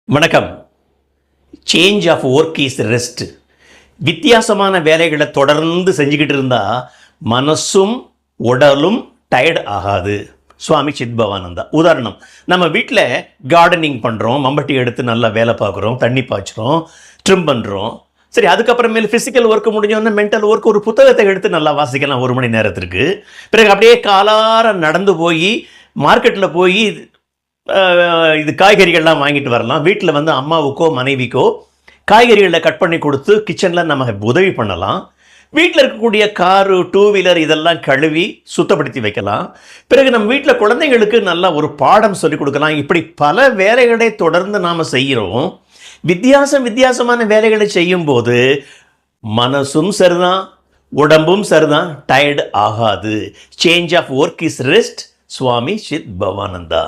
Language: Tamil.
வணக்கம். Change of work is rest. வித்தியாசமான வேலைகளை தொடர்ந்து செஞ்சுக்கிட்டு இருந்தால் மனசும் உடலும் டயர்ட் ஆகாது. சுவாமி சித்பவானந்தா. உதாரணம், நம்ம வீட்டில் கார்டனிங் பண்ணுறோம், மம்பட்டி எடுத்து நல்லா வேலை பார்க்குறோம், தண்ணி பாய்ச்சுறோம், ட்ரிம் பண்ணுறோம். சரி, அதுக்கப்புறமேல் ஃபிசிக்கல் ஒர்க் முடிஞ்சோடனே மென்டல் ஒர்க், ஒரு புத்தகத்தை எடுத்து நல்லா வாசிக்கலாம் 1 மணி நேரத்திற்கு. பிறகு அப்படியே காலார நடந்து போய் மார்க்கெட்டில் போய் இது காய்கறிகள்லாம் வாங்கிட்டு வரலாம். வீட்டில் வந்து அம்மாவுக்கோ மனைவிக்கோ காய்கறிகளை கட் பண்ணி கொடுத்து கிச்சனில் நம்ம உதவி பண்ணலாம். வீட்டில் இருக்கக்கூடிய காரு, 2 வீலர் இதெல்லாம் கழுவி சுத்தப்படுத்தி வைக்கலாம். பிறகு நம்ம வீட்டில் குழந்தைங்களுக்கு நல்லா ஒரு பாடம் சொல்லிக் கொடுக்கலாம். இப்படி பல வேலைகளை தொடர்ந்து நாம் செய்கிறோம். வித்தியாசமான வேலைகளை செய்யும்போது மனசும் சரிதான், உடம்பும் சரிதான், டயர்டு ஆகாது. Change of work is rest. Swami Chidbhavananda.